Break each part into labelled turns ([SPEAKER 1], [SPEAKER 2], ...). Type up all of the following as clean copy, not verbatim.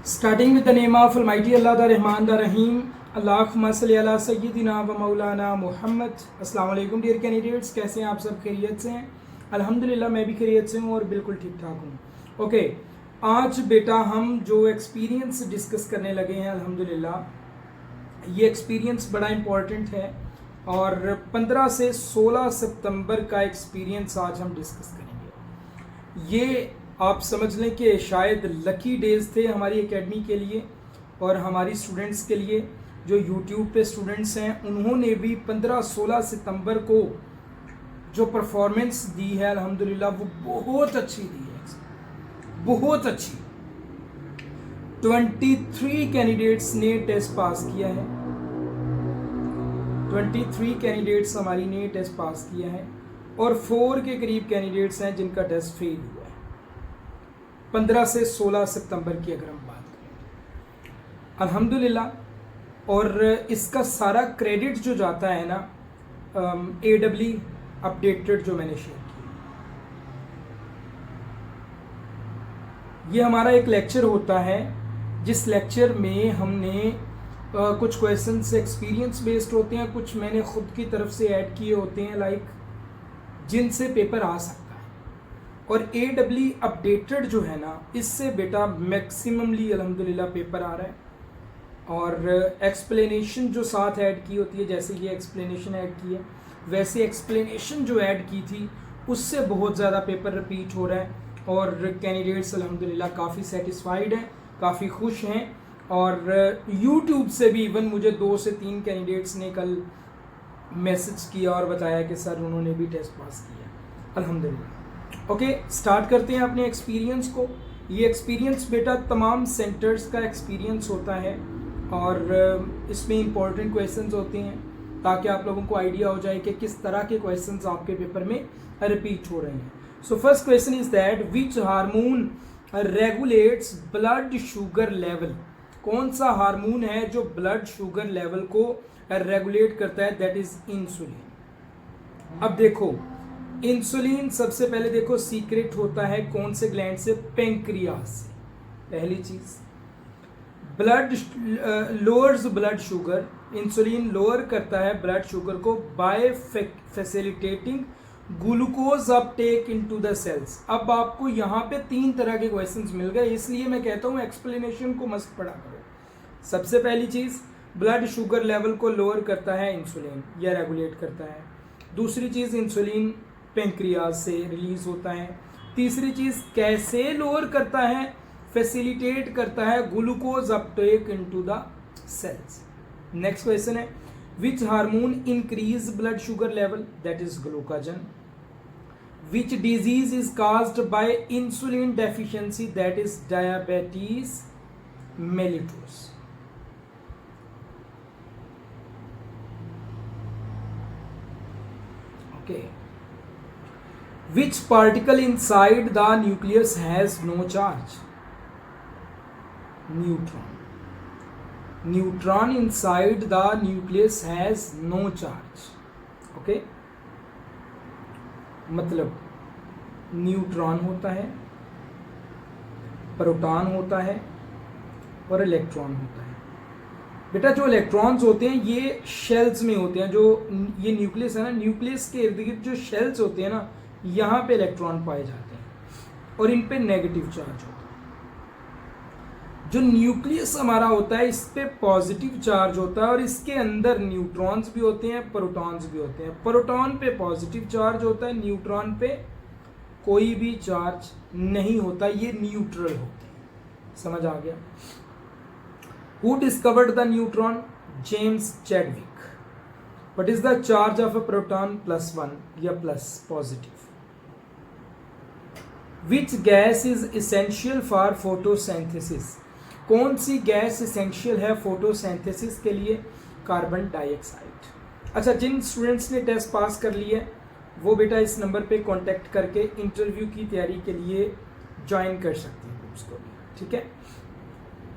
[SPEAKER 1] Starting with the name of Almighty Allah, the Rahman, the Rahim. Allahumma salli ala sayyidina wa maulana Muhammad. अस्सलाम वालेकुम dear candidates, कैसे हैं आप सब? खैरियत से हैं? अल्हम्दुलिल्लाह मैं भी खैरियत से हूँ और बिल्कुल ठीक ठाक हूँ। ओके, आज बेटा हम जो एक्सपीरियंस डिस्कस करने लगे हैं, अल्हम्दुलिल्लाह ये एक्सपीरियंस बड़ा इम्पॉर्टेंट है और 15 से 16 सितंबर का एक्सपीरियंस आज हम डिस्कस करेंगे। ये आप समझ लें कि शायद लकी डेज़ थे हमारी एकेडमी के लिए और हमारी स्टूडेंट्स के लिए। जो यूट्यूब पे स्टूडेंट्स हैं उन्होंने भी 15-16 सितंबर को जो परफॉर्मेंस दी है अल्हम्दुलिल्लाह वो बहुत अच्छी दी है, बहुत अच्छी। 23 कैंडिडेट्स ने टेस्ट पास किया है, 23 कैंडिडेट्स हमारी ने टेस्ट पास किया है और 4 के करीब कैंडिडेट्स हैं जिनका टेस्ट फेल हुआ है 15 से 16 सितंबर की अगर हम बात करें अल्हम्दुलिल्लाह। और इसका सारा क्रेडिट जो जाता है ना AEE अपडेटेड जो मैंने शेयर किया, ये हमारा एक लेक्चर होता है जिस लेक्चर में हमने कुछ क्वेश्चंस एक्सपीरियंस बेस्ड होते हैं, कुछ मैंने खुद की तरफ से ऐड किए होते हैं लाइक जिनसे पेपर आ सकता है। और AEE अपडेटेड जो है ना इससे बेटा मैक्सिममली अल्हम्दुलिल्लाह पेपर आ रहा है और एक्सप्लेनेशन जो साथ ऐड की होती है, जैसे ये एक्सप्लेनेशन ऐड की है वैसे एक्सप्लेनेशन जो ऐड की थी उससे बहुत ज़्यादा पेपर रिपीट हो रहा है और कैंडिडेट्स अल्हम्दुलिल्लाह काफ़ी सेटिस्फाइड हैं, काफ़ी खुश हैं। और यूट्यूब से भी इवन मुझे 2 से 3 कैंडिडेट्स ने कल मैसेज किया और बताया कि सर उन्होंने भी टेस्ट पास किया अल्हम्दुलिल्लाह। ओके, स्टार्ट करते हैं अपने एक्सपीरियंस को। ये एक्सपीरियंस बेटा तमाम सेंटर्स का एक्सपीरियंस होता है और इसमें इंपॉर्टेंट क्वेश्चंस होते हैं ताकि आप लोगों को आइडिया हो जाए कि किस तरह के क्वेश्चंस आपके पेपर में रिपीट हो रहे हैं। So first question is that which hormone regulates blood sugar level. कौन सा हार्मोन है जो ब्लड शुगर लेवल को रेगुलेट करता है? That is insulin. अब देखो इंसुलिन सबसे पहले देखो सीक्रेट होता है कौन से ग्लैंड से? पेंक्रियास से। पहली चीज blood lowers blood sugar, insulin lower करता है ब्लड शुगर को by facilitating glucose uptake into the cells. अब आपको यहाँ पे 3 तरह के क्वेश्चंस मिल गए, इसलिए मैं कहता हूँ एक्सप्लेनेशन को मस्त पढ़ा करो। सबसे पहली चीज ब्लड शुगर लेवल को लोअर करता है इंसुलिन या रेगुलेट करता है। दूसरी चीज इंसुलिन पेंक्रियास से रिलीज होता है। तीसरी चीज कैसे लोअर करता है? फैसिलिटेट करता है glucose uptake into the cells. Next question है which hormone increase blood sugar level? That is glucagon. Which disease is caused by insulin deficiency? That is diabetes mellitus. Okay, which particle inside the nucleus has no charge? Neutron. Neutron inside the nucleus has no charge. Okay? मतलब neutron होता है, proton होता है और electron होता है। बेटा जो इलेक्ट्रॉन्स होते हैं ये शेल्स में होते हैं, जो ये न्यूक्लियस है ना, न्यूक्लियस के इर्द गिर्द जो शेल्स होते हैं ना यहाँ पे इलेक्ट्रॉन पाए जाते हैं और इन पे नेगेटिव चार्ज होता है। जो न्यूक्लियस हमारा होता है इस पे पॉजिटिव चार्ज होता है और इसके अंदर न्यूट्रॉन्स भी होते हैं, प्रोटॉन्स भी होते हैं। प्रोटॉन पे पॉजिटिव चार्ज होता है, न्यूट्रॉन पे कोई भी चार्ज नहीं होता, ये न्यूट्रल होते हैं। समझ आ गया? Who discovered the neutron? James Chadwick. What is the charge of a proton? +1 या plus positive. Which gas is essential for photosynthesis? कौन सी गैस essential है फोटोसिंथेसिस के लिए? Carbon dioxide. अच्छा, जिन स्टूडेंट्स ने टेस्ट पास कर लिया है वो बेटा इस नंबर पे कांटेक्ट करके इंटरव्यू की तैयारी के लिए ज्वाइन कर सकते हैं ग्रुप्स को भी, ठीक है?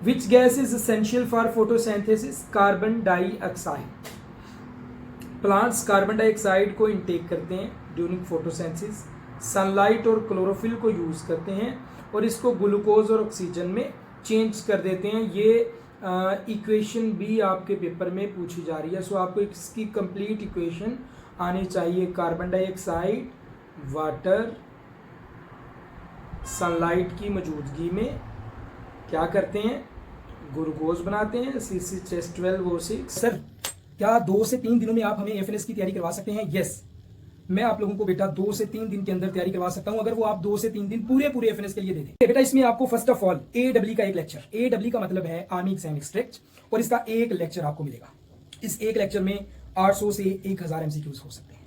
[SPEAKER 1] Which gas is essential for photosynthesis? Carbon dioxide. Plants carbon dioxide को इनटेक करते हैं ड्यूरिंग फोटोसिंथेसिस, सनलाइट और क्लोरोफिल को यूज करते हैं और इसको ग्लूकोज और ऑक्सीजन में चेंज कर देते हैं। ये इक्वेशन भी आपके पेपर में पूछी जा रही है। सो आपको इसकी कंप्लीट इक्वेशन आनी चाहिए। कार्बन डाइऑक्साइड वाटर सनलाइट की मौजूदगी में क्या करते हैं, ग्लूकोज बनाते हैं, C6H12O6। सर क्या 2 से 3 दिनों में आप हमें एफएनएस की तैयारी करवा सकते हैं? यस, मैं आप लोगों को बेटा 2 से 3 दिन के अंदर तैयारी करवा सकता हूं, अगर वो आप 2 से 3 दिन पूरे एफएनएस के लिए दे दें। बेटा इसमें आपको फर्स्ट ऑफ ऑल AEE का एक लेक्चर, AEE का मतलब है आर्मी एग्जाम एक्सट्रैक्ट, और इसका एक लेक्चर आपको मिलेगा। इस एक लेक्चर में 800 से 1000 MCQs हो सकते हैं।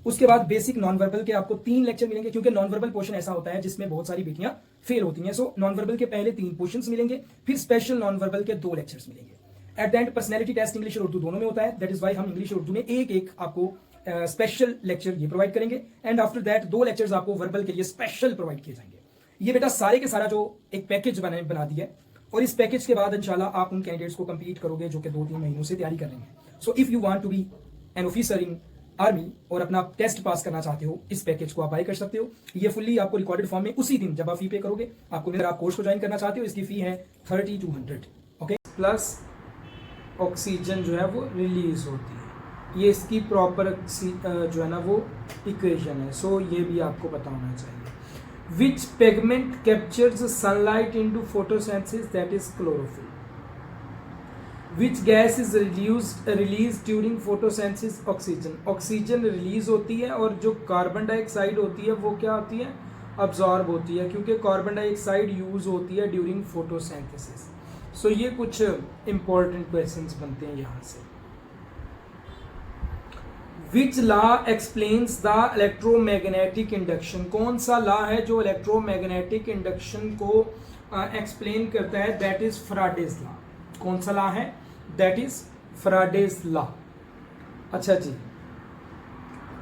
[SPEAKER 1] उसके बाद बेसिक नॉन वर्बल के आपको 3 लेक्चर मिलेंगे, क्योंकि नॉन वर्बल पोर्शन ऐसा होता है जिसमें बहुत सारी बेटियां फेल होती हैं। सो नॉन वर्बल के पहले 3 पोर्शंस मिलेंगे, फिर स्पेशल नॉन वर्बल के 2 लेक्चर्स मिलेंगे। At the end personality test English और उर्दू दोनों में होता है। दैट इज वाई हम इंग्लिश और उर्दू में एक आपको स्पेशल लेक्चर ये प्रोवाइड करेंगे, एंड आफ्टर दैट 2 लेक्चर्स आपको वर्बल के लिए स्पेशल प्रोवाइड किए जाएंगे। ये बेटा सारे के सारा जो एक पैकेज बना दिया है, और इस पैकेज के बाद इंशाल्लाह आप उन कैंडिडेट्स को कंप्लीट करोगे जो कि 2-3 महीनों से तैयारी कर रहे हैं। So if you want to be an officer in army और अपना टेस्ट पास करना चाहते हो, इस पैकेज को आप बाय कर सकते हो। ये फुल्ली आपको रिकॉर्डेड फॉर्म में उसी दिन जब आप फी पे करोगे आपको, अगर आप कोर्स को ज्वाइन करना चाहते हो, इसकी फी है 3200। ओके, प्लस ऑक्सीजन जो है वो रिलीज होती है। ये इसकी प्रॉपर जो है ना वो इक्वेशन है। सो ये भी आपको पता होना चाहिए। Which pigment captures sunlight into photosynthesis, that is chlorophyll. Which gas is release during photosynthesis, oxygen. Oxygen release होती है, और जो कार्बन डाइऑक्साइड होती है वो क्या होती है, अब्जॉर्ब होती है, क्योंकि कार्बन डाइऑक्साइड यूज होती है ड्यूरिंग फोटोसिंथेसिस। सो ये कुछ इंपॉर्टेंट क्वेश्चंस बनते हैं यहाँ से। Which law explains the electromagnetic induction. कौन सा लॉ है जो इलेक्ट्रोमैग्नेटिक इंडक्शन को एक्सप्लेन करता है? That is Faraday's law. कौन सा लॉ है? That is Faraday's law. अच्छा जी,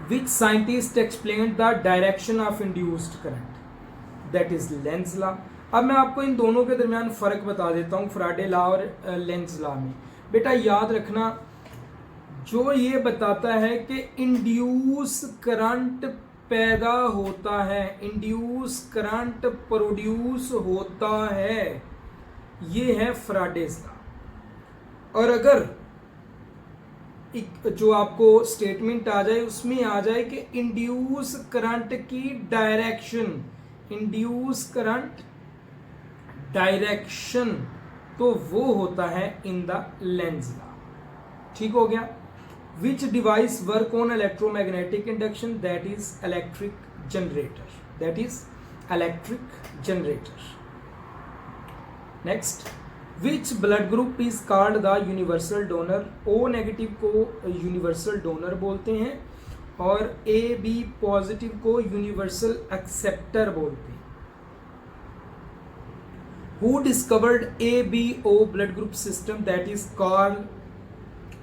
[SPEAKER 1] which scientist explain the direction of induced current? That is Lenz law. अब मैं आपको इन दोनों के दरमियान फर्क बता देता हूं, फैराडे लॉ और लेंज लॉ में। बेटा याद रखना, जो ये बताता है कि इंड्यूस करंट पैदा होता है, इंड्यूस करंट प्रोड्यूस होता है, ये है फैराडेज लॉ। और अगर जो आपको स्टेटमेंट आ जाए उसमें आ जाए कि इंड्यूस करंट की डायरेक्शन, इंड्यूस करंट डायरेक्शन, तो वो होता है इन द लेंज लॉ। ठीक हो गया। विच device work on electromagnetic induction? That is electric generator, that is electric generator. Next, which blood group is called the universal donor? O negative को universal donor बोलते हैं, और AB पॉजिटिव को universal acceptor बोलते हैं। Who discovered ABO blood group system? That is Carl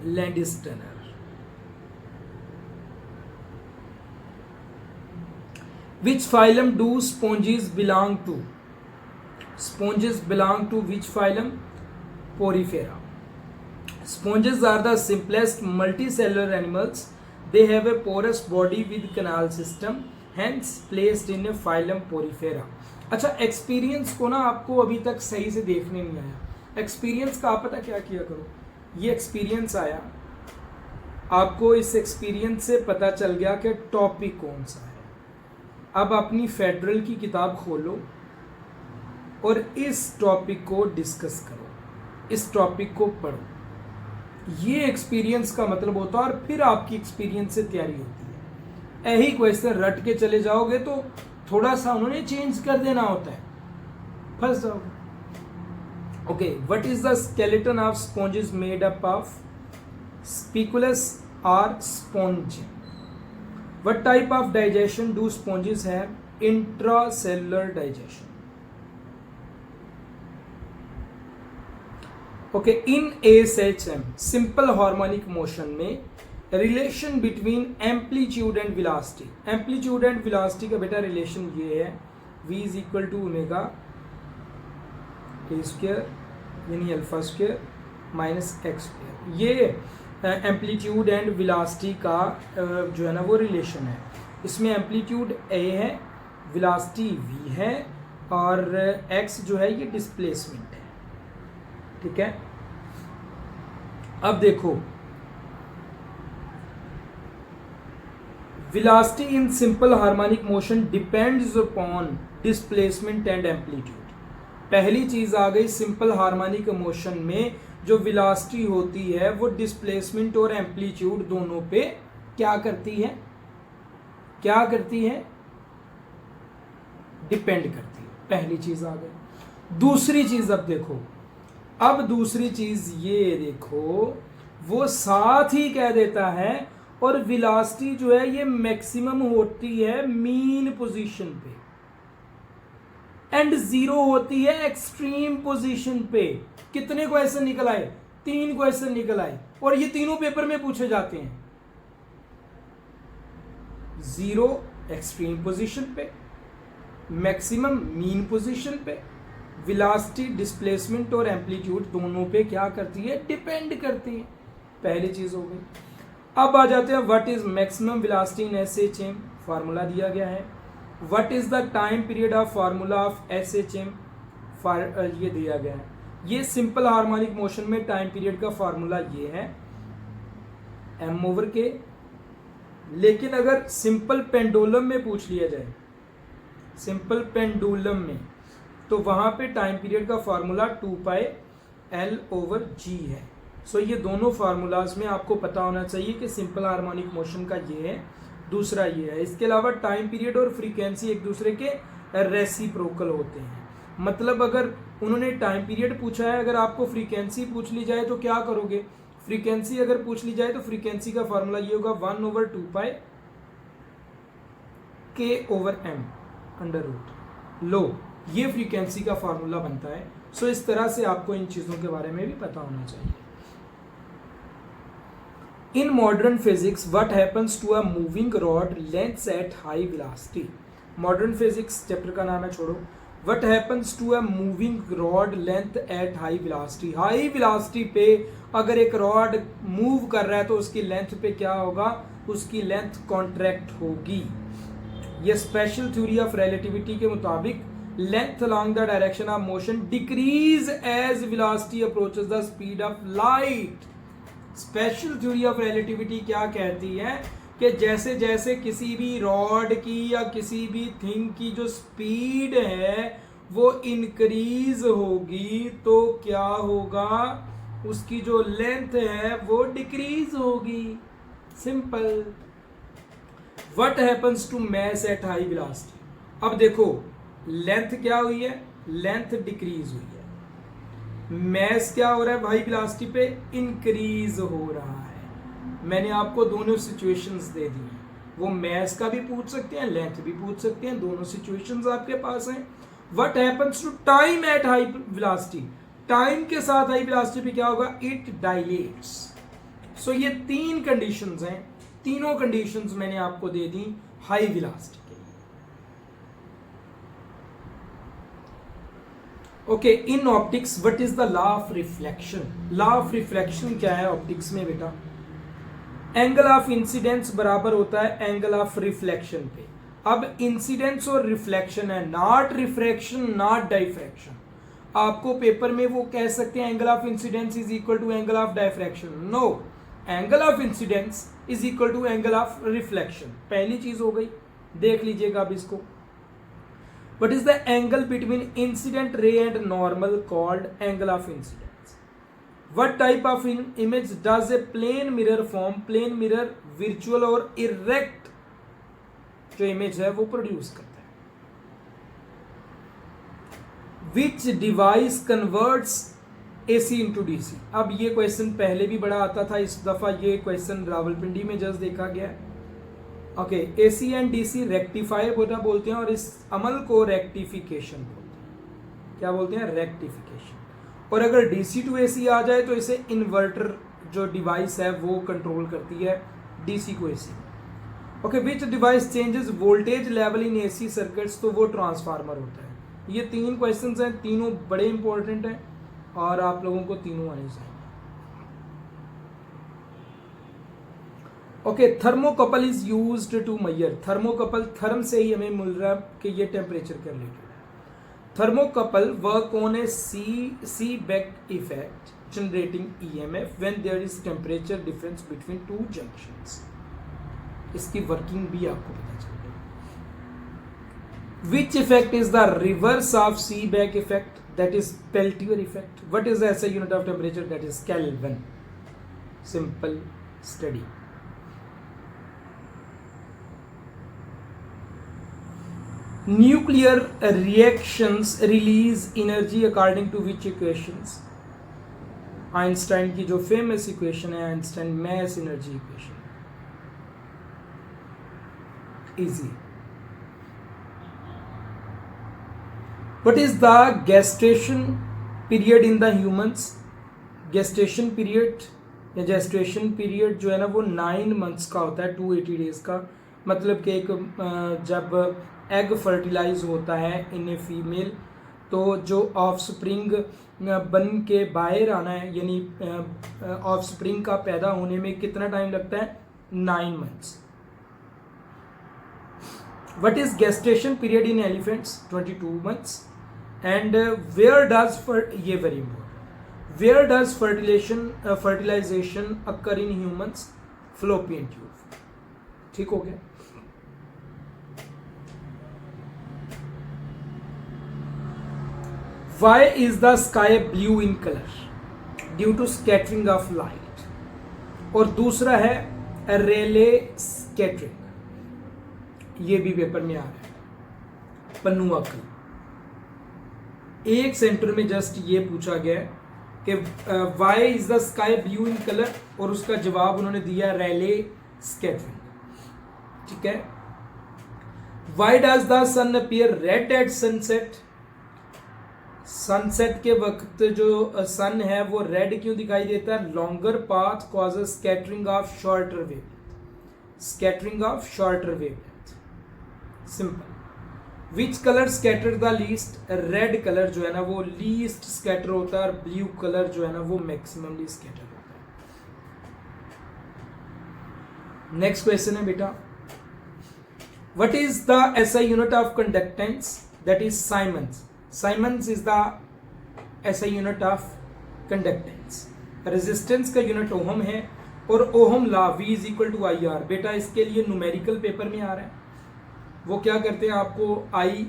[SPEAKER 1] Landsteiner. Which phylum do sponges belong to? Sponges belong to which phylum? Porifera. Sponges are the simplest multicellular animals. They have a porous body with canal system, hence placed in a phylum Porifera. अच्छा, experience को ना आपको अभी तक सही से देखने नहीं आया। एक्सपीरियंस का आप पता क्या किया करो, ये एक्सपीरियंस आया, आपको इस एक्सपीरियंस से पता चल गया कि टॉपिक कौन सा है। अब अपनी फेडरल की किताब खोलो और इस टॉपिक को डिस्कस करो, इस टॉपिक को पढ़ो। ये एक्सपीरियंस का मतलब होता है, और फिर आपकी एक्सपीरियंस से तैयारी होती है। यही क्वेश्चन रट के चले जाओगे तो थोड़ा सा उन्होंने चेंज कर देना होता है, फंस जाओगे। Okay, what is the skeleton of sponges made up of? Spicules और sponge. What type of digestion do sponges have? Intracellular digestion. Okay, in ASHM simple harmonic motion में relation between amplitude and velocity. Amplitude and velocity का बेटा relation ये है, v is equal to omega a square यानी alpha square minus x square. ये amplitude and velocity का जो है ना वो रिलेशन है। इसमें एम्पलीट्यूड a है, वेलोसिटी v है, और x जो है ये डिस्प्लेसमेंट है। ठीक है। अब देखो, velocity in simple harmonic motion depends upon displacement and amplitude। पहली चीज आ गई, सिंपल हार्मोनिक मोशन में जो वेलोसिटी होती है वो डिस्प्लेसमेंट और एम्पलीट्यूड दोनों पे क्या करती है, क्या करती है, डिपेंड करती है। पहली चीज आ गई। दूसरी चीज अब देखो, अब दूसरी चीज ये देखो, वो साथ ही कह देता है और वेलोसिटी जो है ये मैक्सिमम होती है मीन पोजीशन पे एंड जीरो होती है एक्सट्रीम पोजीशन पे। कितने क्वेश्चन निकल आए? 3 क्वेश्चन निकल आए और ये तीनों पेपर में पूछे जाते हैं। जीरो एक्सट्रीम पोजीशन पे, मैक्सिमम मीन पोजीशन पे, वेलोसिटी डिस्प्लेसमेंट और एम्पलीट्यूड दोनों पे क्या करती है, डिपेंड करती है। पहली चीज हो गई। अब आ जाते हैं what is maximum velocity in SHM, formula दिया गया है। What is the time period of formula of SHM, ये दिया गया है। ये सिंपल हार्मोनिक मोशन में टाइम पीरियड का फार्मूला ये है m/k। लेकिन अगर सिंपल पेंडुलम में पूछ लिया जाए, सिंपल पेंडुलम में, तो वहां पे टाइम पीरियड का फार्मूला 2πL/g है। सो ये दोनों फार्मूलाज में आपको पता होना चाहिए कि सिंपल हार्मोनिक मोशन का ये है, दूसरा ये है। इसके अलावा टाइम पीरियड और फ्रीक्वेंसी एक दूसरे के रेसिप्रोकल होते हैं। मतलब अगर उन्होंने टाइम पीरियड पूछा है, अगर आपको फ्रीक्वेंसी पूछ ली जाए तो क्या करोगे? फ्रीक्वेंसी अगर पूछ ली जाए तो फ्रीक्वेंसी का फार्मूला ये होगा 1/2πk/m लो, ये फ्रीक्वेंसी का फार्मूला बनता है। सो इस तरह से आपको इन चीजों के बारे में भी पता होना चाहिए। In modern physics, what happens to a moving rod lengths at high velocity? Modern physics chapter का नाम है, छोड़ो। What happens to a moving rod length at high velocity? High velocity पे अगर एक रॉड मूव कर रहा है तो उसकी लेंथ पे क्या होगा? उसकी लेंथ कॉन्ट्रैक्ट होगी। ये स्पेशल थ्योरी ऑफ रिलेटिविटी के मुताबिक length along the direction of motion decrease as velocity approaches the speed of light. Special theory of relativity क्या कहती है कि जैसे जैसे किसी भी रॉड की या किसी भी थिंग की जो स्पीड है वो इंक्रीज होगी तो क्या होगा, उसकी जो लेंथ है वो डिक्रीज होगी। Simple. What happens to mass at high velocity? अब देखो लेंथ क्या हुई है, लेंथ डिक्रीज हुई है, मैस क्या हो रहा है हाई वेलोसिटी पे, इंक्रीज हो रहा है। मैंने आपको दोनों सिचुएशंस दे दी हैं, वो मैस का भी पूछ सकते हैं, लेंथ भी पूछ सकते हैं, दोनों सिचुएशंस आपके पास हैं। What happens to time at high velocity? Time के साथ हाई वेलोसिटी पे क्या होगा, इट डायलेट्स। सो ये 3 कंडीशंस हैं, तीनों कंडीशंस मैंने आपको दे दी हाई वेलोसिटी के लिए। Okay, in optics what is the law of reflection? Law of reflection क्या है ऑप्टिक्स में बेटा? एंगल ऑफ इंसिडेंस बराबर होता है एंगल ऑफ रिफ्लेक्शन पे। अब इंसिडेंस और रिफ्लेक्शन है, नॉट रिफ्रैक्शन नॉट डाइफ्रैक्शन। आपको पेपर में वो कह सकते हैं angle of incidence is equal to angle of diffraction. No, angle of incidence is equal to angle of reflection. पहली चीज हो गई, देख लीजिएगा अब इसको। What is the angle between incident ray and normal called angle of incidence? What type of image does a plane mirror form? Plane mirror virtual और erect जो image है वो produce करता है। Which device converts AC into DC? अब ये question पहले भी बड़ा आता था, इस दफा ये क्वेश्चन रावलपिंडी में जस्ट देखा गया है। Okay, AC and DC rectify बोलते हैं और इस अमल को रेक्टिफिकेशन बोलते हैं। क्या बोलते हैं? रेक्टिफिकेशन। और अगर डीसी टू एसी आ जाए तो इसे इन्वर्टर जो डिवाइस है वो कंट्रोल करती है डीसी को AC. Okay, which device changes voltage level in AC circuits? तो वो ट्रांसफार्मर होता है। ये 3 क्वेश्चंस हैं, तीनों बड़े इंपॉर्टेंट हैं और आप लोगों को तीनों आने चाहिए। Okay, thermocouple is used to measure. Thermocouple, therm से ही हमें मिल रहा है कि ये टेम्परेचर के रिलेटेड है। thermocouple work on a Seebeck effect generating EMF when there is temperature difference between two junctions. इसकी वर्किंग भी आपको पता चल गई. Which effect is the reverse of Seebeck effect? That is Peltier effect. What is the SI unit of temperature? That is Kelvin. Simple study. Nuclear reactions release energy according to which equations? Einstein की जो famous equation है, Einstein mass energy equation. Easy. What is the gestation period in the humans? Gestation period या gestation period जो है ना वो 9 months का होता है, 280 days का. मतलब कि एक जब एग फर्टिलाइज होता है इन ए फीमेल, तो जो ऑफ स्प्रिंग बन के बाहर आना है, यानी ऑफ स्प्रिंग का पैदा होने में कितना टाइम लगता है? 9 months. What is gestation period in elephants? 22 months. And where does ये very important, where does fertilization occur in humans? Fallopian tube. ठीक हो गया. Why is the sky blue in color? Due to scattering of light. और दूसरा है रेले scattering. ये भी paper में आ रहा है, पन्नुआ का. एक सेंटर में जस्ट ये पूछा गया कि why is the sky blue in colour, और उसका जवाब उन्होंने दिया रेले स्कैटरिंग. ठीक है. Why does the sun appear red at sunset? Sunset के वक्त जो सन है वो रेड क्यों दिखाई देता है? Longer path causes scattering of shorter wavelength. Scattering of shorter wavelength. Simple. Which colour scatter the least? Red colour जो है ना वो लीस्ट स्कैटर होता है, और ब्लू कलर जो है ना वो मैक्सिममली स्कैटर होता है. नेक्स्ट क्वेश्चन है बेटा, what is the SI unit of conductance? That is siemens. Siemens is the SI unit of conductance. Resistance का यूनिट ओहम है, और ohm law V is equal to I R. बेटा इसके लिए न्यूमेरिकल पेपर में आ रहा है. वो क्या करते हैं, आपको आई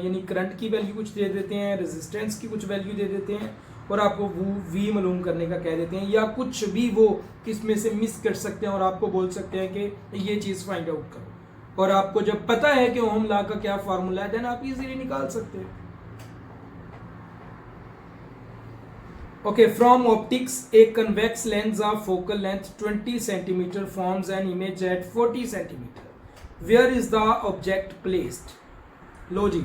[SPEAKER 1] यानी करंट की वैल्यू कुछ दे देते हैं, रेजिस्टेंस की कुछ वैल्यू दे देते हैं, और आपको वो V मालूम करने का कह देते हैं, या कुछ भी वो इसमें से मिस कर सकते हैं और आपको बोल सकते हैं कि ये चीज़ फाइंड आउट करो. और आपको जब पता है कि ओहम लॉ का क्या फार्मूला है, देन आप इजीली निकाल सकते हैं. Okay, from optics, a convex lens of focal length 20 cm forms an image at 40 cm. Where is the object placed? लो जी,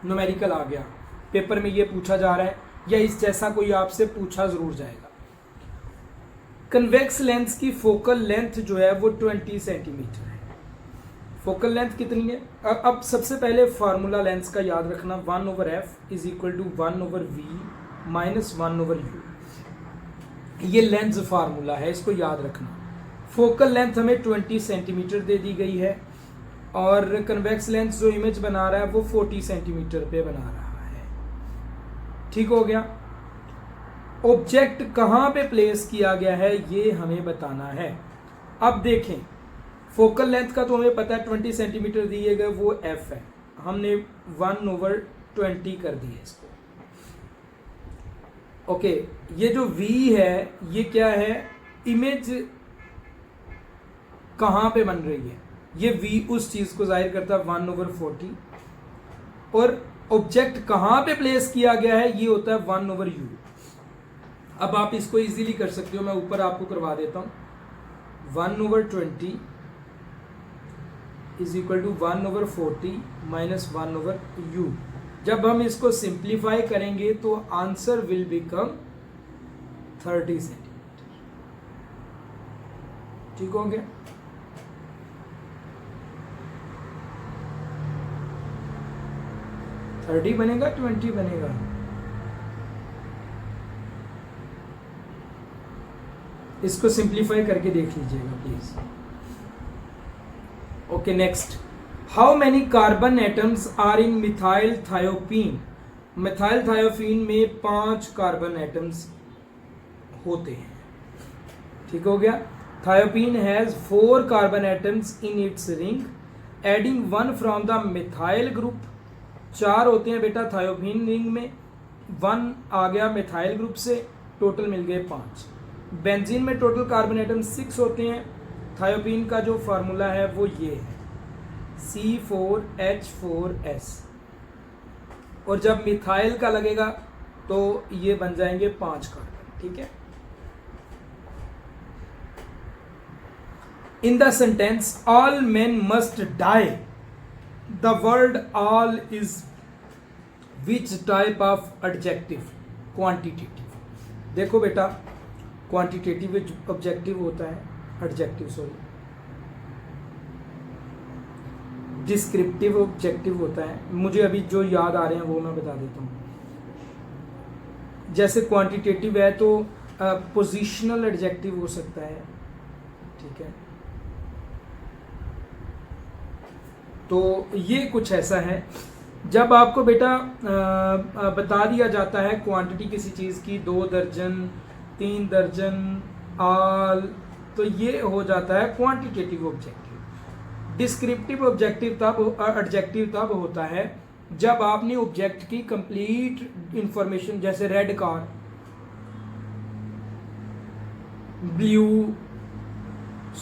[SPEAKER 1] न्यूमेरिकल आ गया. पेपर में ये पूछा जा रहा है, या इस जैसा कोई आपसे पूछा जरूर जाएगा. कन्वेक्स लेंस की फोकल लेंथ जो है वो 20 सेंटीमीटर है. फोकल लेंथ कितनी है? अब सबसे पहले फार्मूला लेंस का याद रखना, 1/f is equal to 1/v minus 1/u. ये लेंस फार्मूला है, इसको याद रखना. फोकल लेंथ हमें 20 सेंटीमीटर दे दी गई है, और कन्वेक्स लेंस जो इमेज बना रहा है वो 40 सेंटीमीटर पे बना रहा है. ठीक हो गया. ऑब्जेक्ट कहाँ पे प्लेस किया गया है ये हमें बताना है. अब देखें, फोकल लेंथ का तो हमें पता है 20 सेंटीमीटर दिए गए, वो f है. हमने 1/20 कर दिया इसको. ओके, ये जो v है ये क्या है? इमेज कहाँ पे बन रही है? ये v उस चीज को जाहिर करता है 1/40, और ऑब्जेक्ट कहाँ पे प्लेस किया गया है ये होता है 1/u. अब आप इसको इजीली कर सकते हो, मैं ऊपर आपको करवा देता हूँ. 1/20 is equal to 1/40 minus 1/u. जब हम इसको सिंप्लीफाई करेंगे तो आंसर विल बिकम 30 सेंटीमीटर. ठीक हो गया. थर्टी बनेगा, 20 बनेगा. इसको सिंप्लीफाई करके देख लीजिएगा please. Okay, next. How many carbon atoms are in methyl thiophene? Methyl thiophene में 5 कार्बन एटम्स होते हैं। ठीक हो गया। Thiophene has 4 carbon atoms in its ring, adding 1 from the methyl group. 4 होते हैं बेटा थायोपीन रिंग में, 1 आ गया मिथाइल ग्रुप से, टोटल मिल गए 5। बेंजीन में टोटल कार्बन एटम 6 होते हैं। थायोपीन का जो फार्मूला है वो ये है C4H4S, और जब मिथाइल का लगेगा तो ये बन जाएंगे 5 कार्बन। ठीक है। In the sentence all men must die, the word all is which type of adjective? Quantitative. देखो बेटा, क्वांटिटेटिव ऑब्जेक्टिव होता है, एडजेक्टिव सॉरी, डिस्क्रिप्टिव ऑब्जेक्टिव होता है। मुझे अभी जो याद आ रहे हैं वो मैं बता देता हूँ। जैसे क्वांटिटेटिव है तो पोजिशनल एडजेक्टिव हो सकता है। ठीक है, तो ये कुछ ऐसा है। जब आपको बेटा बता दिया जाता है क्वांटिटी किसी चीज़ की, 2 दर्जन, 3 दर्जन, ऑल, तो ये हो जाता है क्वांटिटेटिव ऑब्जेक्टिव। डिस्क्रिप्टिव ऑब्जेक्टिव तब एडजेक्टिव तब होता है जब आपने ऑब्जेक्ट की कंप्लीट इंफॉर्मेशन, जैसे रेड कार, ब्लू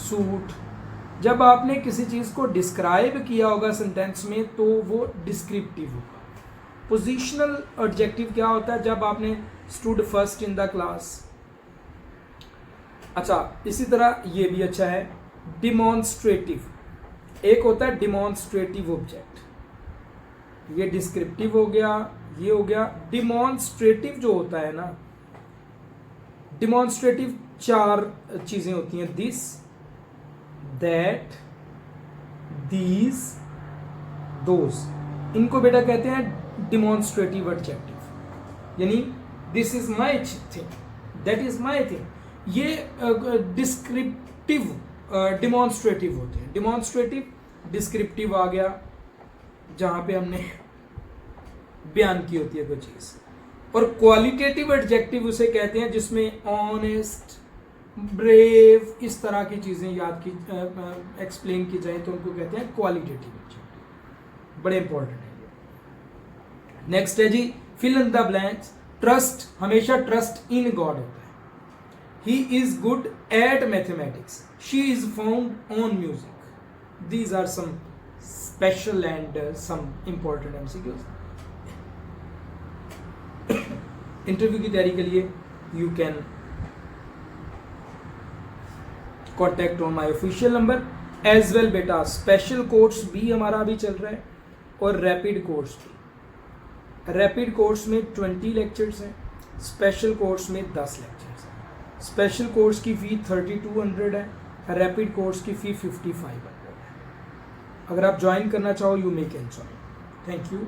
[SPEAKER 1] सूट, जब आपने किसी चीज़ को डिस्क्राइब किया होगा सेंटेंस में तो वो डिस्क्रिप्टिव होगा। पोजिशनल एडजेक्टिव क्या होता है? जब आपने stood first in the class. अच्छा, इसी तरह ये भी अच्छा है, डिमॉन्स्ट्रेटिव। एक होता है डिमॉन्स्ट्रेटिव ऑब्जेक्ट, ये डिस्क्रिप्टिव हो गया, ये हो गया। डिमॉन्स्ट्रेटिव जो होता है ना, डिमॉन्स्ट्रेटिव 4 चीजें होती हैं, दिस, दैट, दीज, दोज। इनको बेटा कहते हैं डिमॉन्स्ट्रेटिव एडजेक्टिव। यानी this is my thing, that is my thing. ये डिस्क्रिप्टिव डिमॉन्स्ट्रेटिव होते हैं। डिमॉन्स्ट्रेटिव डिस्क्रिप्टिव आ गया जहां पे हमने बयान की होती है कोई चीज। और क्वालिटेटिव एडजेक्टिव उसे कहते हैं जिसमें ऑनेस्ट, ब्रेव, इस तरह की चीजें याद की एक्सप्लेन की जाए तो उनको कहते हैं क्वालिटेटिव एडजेक्टिव। बड़े इंपॉर्टेंट है। नेक्स्ट है जी, fill in the blanks. Trust, हमेशा ट्रस्ट इन गॉड होता है। He is good at mathematics, she is found on music. These are some special and some important MCQs. Interview की तैयारी के लिए you can contact on my official number as well। बेटा special course भी हमारा अभी चल रहा है और रैपिड कोर्स भी। रैपिड कोर्स में 20 लेक्चर्स हैं, स्पेशल कोर्स में 10 लेक्चर्स हैं। स्पेशल कोर्स की फ़ी 3200 है, रैपिड कोर्स की फ़ी 5500 है। अगर आप ज्वाइन करना चाहो, you may can join. Thank you.